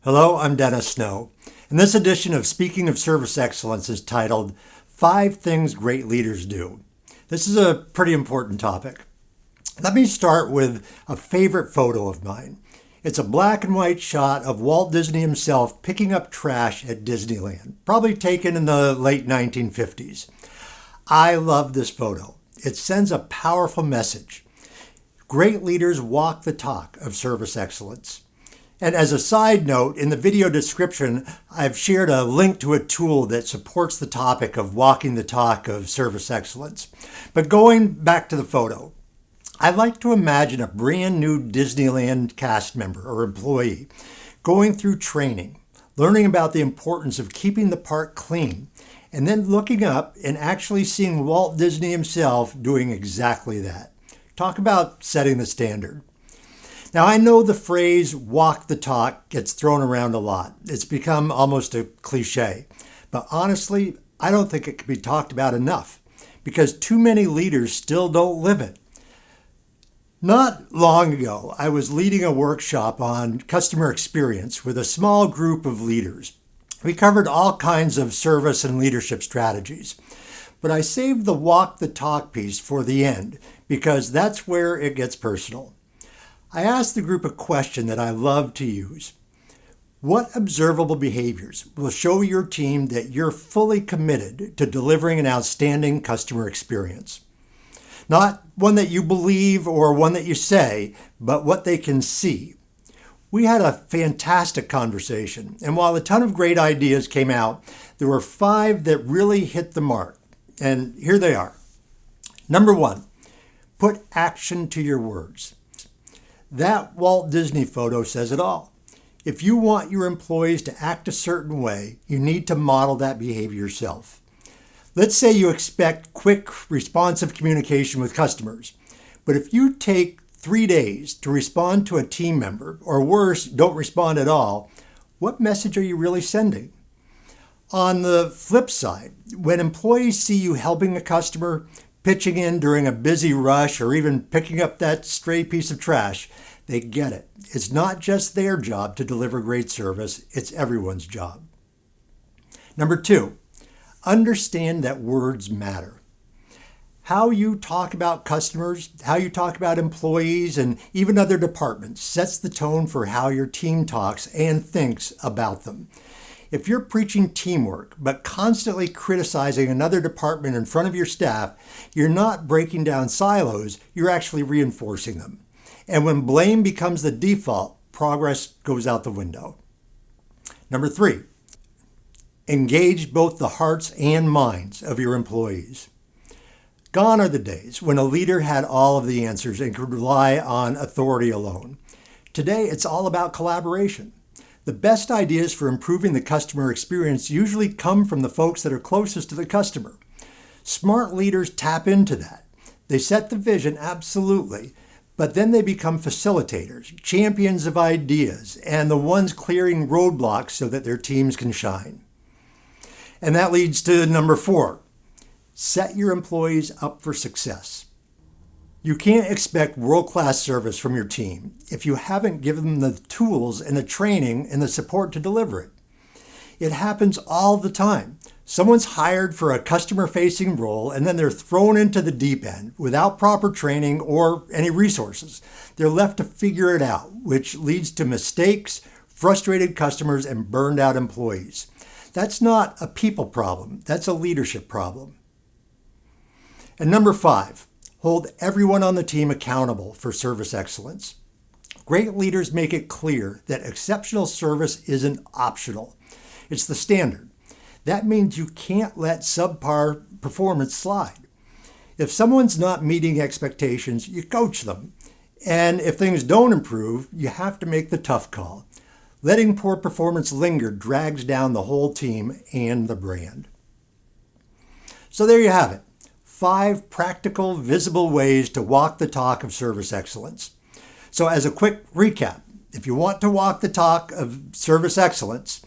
Hello, I'm Dennis Snow, and this edition of Speaking of Service Excellence is titled 5 Things Great Leaders Do. This is a pretty important topic. Let me start with a favorite photo of mine. It's a black and white shot of Walt Disney himself picking up trash at Disneyland, probably taken in the late 1950s. I love this photo. It sends a powerful message. Great leaders walk the talk of service excellence. And as a side note, in the video description, I've shared a link to a tool that supports the topic of walking the talk of service excellence. But going back to the photo, I like to imagine a brand new Disneyland cast member or employee going through training, learning about the importance of keeping the park clean, and then looking up and actually seeing Walt Disney himself doing exactly that. Talk about setting the standard. Now, I know the phrase walk the talk gets thrown around a lot. It's become almost a cliche. But honestly, I don't think it can be talked about enough because too many leaders still don't live it. Not long ago, I was leading a workshop on customer experience with a small group of leaders. We covered all kinds of service and leadership strategies. But I saved the walk the talk piece for the end because that's where it gets personal. I asked the group a question that I love to use. What observable behaviors will show your team that you're fully committed to delivering an outstanding customer experience? Not one that you believe or one that you say, but what they can see. We had a fantastic conversation, and while a ton of great ideas came out, there were 5 that really hit the mark. And here they are. Number 1, put action to your words. That Walt Disney photo says it all. If you want your employees to act a certain way, you need to model that behavior yourself. Let's say you expect quick, responsive communication with customers, but if you take 3 days to respond to a team member, or worse, don't respond at all, what message are you really sending? On the flip side, when employees see you helping a customer, pitching in during a busy rush, or even picking up that stray piece of trash, they get it. It's not just their job to deliver great service, it's everyone's job. Number 2, understand that words matter. How you talk about customers, how you talk about employees, and even other departments sets the tone for how your team talks and thinks about them. If you're preaching teamwork, but constantly criticizing another department in front of your staff, you're not breaking down silos, you're actually reinforcing them. And when blame becomes the default, progress goes out the window. Number 3, engage both the hearts and minds of your employees. Gone are the days when a leader had all of the answers and could rely on authority alone. Today, it's all about collaboration. The best ideas for improving the customer experience usually come from the folks that are closest to the customer. Smart leaders tap into that. They set the vision, absolutely, but then they become facilitators, champions of ideas, and the ones clearing roadblocks so that their teams can shine. And that leads to number 4, set your employees up for success. You can't expect world-class service from your team if you haven't given them the tools and the training and the support to deliver it. It happens all the time. Someone's hired for a customer-facing role and then they're thrown into the deep end without proper training or any resources. They're left to figure it out, which leads to mistakes, frustrated customers, and burned out employees. That's not a people problem. That's a leadership problem. And number 5, hold everyone on the team accountable for service excellence. Great leaders make it clear that exceptional service isn't optional. It's the standard. That means you can't let subpar performance slide. If someone's not meeting expectations, you coach them. And if things don't improve, you have to make the tough call. Letting poor performance linger drags down the whole team and the brand. So there you have it. 5 practical, visible ways to walk the talk of service excellence. So as a quick recap, if you want to walk the talk of service excellence,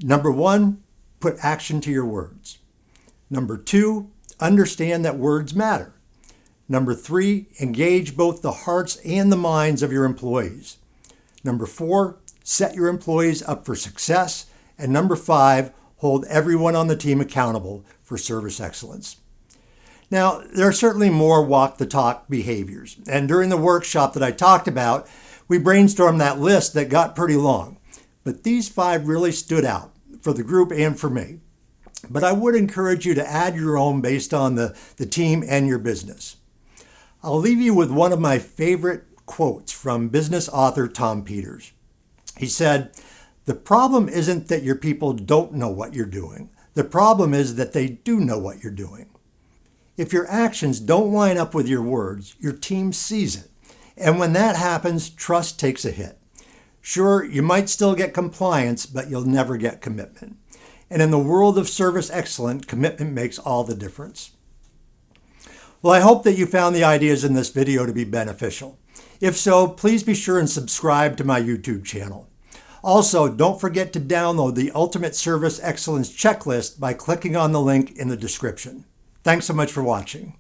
number 1, put action to your words. Number 2, understand that words matter. Number 3, engage both the hearts and the minds of your employees. Number 4, set your employees up for success, and number 5, hold everyone on the team accountable for service excellence. Now, there are certainly more walk the talk behaviors, and during the workshop that I talked about, we brainstormed that list that got pretty long, but these 5 really stood out for the group and for me. But I would encourage you to add your own based on the team and your business. I'll leave you with one of my favorite quotes from business author Tom Peters. He said, "The problem isn't that your people don't know what you're doing. The problem is that they do know what you're doing." If your actions don't line up with your words, your team sees it. And when that happens, trust takes a hit. Sure, you might still get compliance, but you'll never get commitment. And in the world of service excellence, commitment makes all the difference. Well, I hope that you found the ideas in this video to be beneficial. If so, please be sure and subscribe to my YouTube channel. Also, don't forget to download the Ultimate Service Excellence Checklist by clicking on the link in the description. Thanks so much for watching.